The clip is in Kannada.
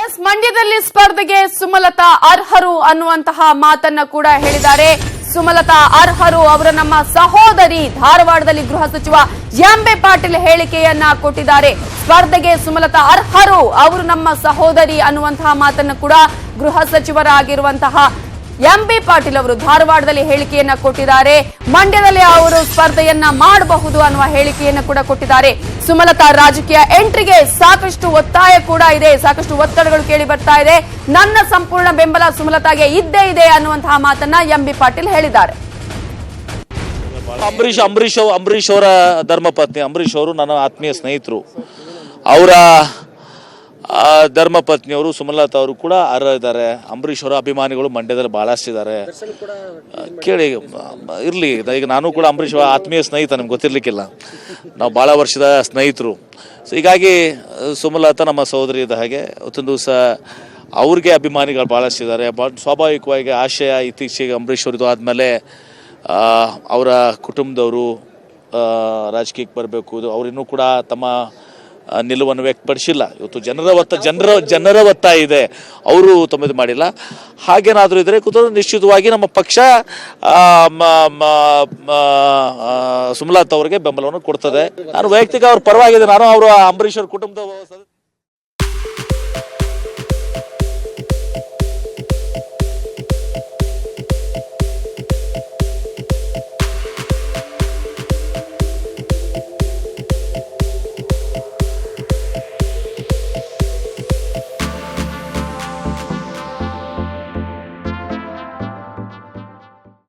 ಎಸ್ ಮಂಡ್ಯದಲ್ಲಿ ಸ್ಪರ್ಧೆಗೆ ಸುಮಲತಾ ಅರ್ಹರು ಅನ್ನುವಂತಹ ಮಾತನ್ನ ಕೂಡ ಹೇಳಿದ್ದಾರೆ. ಸುಮಲತಾ ಅರ್ಹರು, ಅವರ ನಮ್ಮ ಸಹೋದರಿ. ಧಾರವಾಡದಲ್ಲಿ ಗೃಹ ಸಚಿವ ಎಂಬಿ ಪಾಟೀಲ್ ಹೇಳಿಕೆಯನ್ನ ಕೊಟ್ಟಿದ್ದಾರೆ. ಸ್ಪರ್ಧೆಗೆ ಸುಮಲತಾ ಅರ್ಹರು, ಅವರು ನಮ್ಮ ಸಹೋದರಿ ಅನ್ನುವಂತಹ ಮಾತನ್ನ ಕೂಡ ಗೃಹ ಸಚಿವರಾಗಿರುವಂತಹ ಎಂಬಿ ಪಾಟೀಲ್ ಅವರು ಧಾರವಾಡದಲ್ಲಿ ಹೇಳಿಕೆಯನ್ನ ಕೊಟ್ಟಿದ್ದಾರೆ. ಮಂಡ್ಯದಲ್ಲಿ ಅವರು ಸ್ಪರ್ಧೆಯನ್ನ ಮಾಡಬಹುದು ಅನ್ನುವ ಹೇಳಿಕೆಯನ್ನ ಕೂಡ ಕೊಟ್ಟಿದ್ದಾರೆ. ಸುಮಲತಾ ರಾಜಕೀಯ ಎಂಟ್ರಿಗೆ ಸಾಕಷ್ಟು ಒತ್ತಾಯ ಕೂಡ ಇದೆ, ಸಾಕಷ್ಟು ಒತ್ತಡಗಳು ಕೇಳಿ ಬರ್ತಾ ಇದೆ. ನನ್ನ ಸಂಪೂರ್ಣ ಬೆಂಬಲ ಸುಮಲತಾಗೆ ಇದ್ದೇ ಇದೆ ಅನ್ನುವಂತಹ ಮಾತನ್ನ ಎಂಬಿ ಪಾಟೀಲ್ ಹೇಳಿದ್ದಾರೆ. ಅಂಬರೀಶ್ ಅವರ ಧರ್ಮಪತ್ನಿ, ಅಂಬರೀಶ್ ಅವರು ನನ್ನ ಆತ್ಮೀಯ ಸ್ನೇಹಿತರು. ಅವರ ಧರ್ಮಪತ್ನಿಯವರು ಸುಮಲತಾ ಅವರು ಕೂಡ ಅರ್ಹ ಇದ್ದಾರೆ. ಅಂಬರೀಶ್ ಅವರ ಅಭಿಮಾನಿಗಳು ಮಂಡ್ಯದಲ್ಲಿ ಬಹಳಷ್ಟಿದ್ದಾರೆ. ಕೇಳಿ ಇರಲಿ, ಈಗ ನಾನು ಕೂಡ ಅಂಬರೀಶ್ ಆತ್ಮೀಯ ಸ್ನೇಹಿತ, ನಿಮ್ಗೆ ಗೊತ್ತಿರ್ಲಿಕ್ಕಿಲ್ಲ, ನಾವು ಭಾಳ ವರ್ಷದ ಸ್ನೇಹಿತರು. ಸೊ ಹೀಗಾಗಿ ಸುಮಲತಾ ನಮ್ಮ ಸಹೋದರಿ ಇದ್ದ ಹಾಗೆ ಅವತ್ತೊಂದು ದಿವಸ ಅವ್ರಿಗೆ ಅಭಿಮಾನಿಗಳು ಭಾಳಷ್ಟಿದ್ದಾರೆ. ಸ್ವಾಭಾವಿಕವಾಗಿ ಆಶಯ ಇತ್ತೀಚೆಗೆ ಅಂಬರೀಶ್ ಅವ್ರದ್ದು ಆದಮೇಲೆ ಅವರ ಕುಟುಂಬದವರು ರಾಜಕೀಯಕ್ಕೆ ಬರಬೇಕು, ಅವರಿನ್ನೂ ಕೂಡ ತಮ್ಮ ನಿಲುವನ್ನು ವ್ಯಕ್ತಪಡಿಸಿಲ್ಲ. ಇವತ್ತು ಜನರ ಒತ್ತಾಯ ಇದೆ, ಅವರು ತಮ್ಮದು ಮಾಡಿಲ್ಲ. ಹಾಗೇನಾದರೂ ಇದ್ರೆ ನಿಶ್ಚಿತವಾಗಿ ನಮ್ಮ ಪಕ್ಷ ಸುಮಲತಾ ಅವರಿಗೆ ಬೆಂಬಲವನ್ನು ಕೊಡ್ತದೆ. ನಾನು ವೈಯಕ್ತಿಕ ಅವ್ರ ಪರವಾಗಿದೆ. ನಾನು ಅವರು ಅಂಬರೀಶ್ ಅವ್ರ ಕುಟುಂಬದ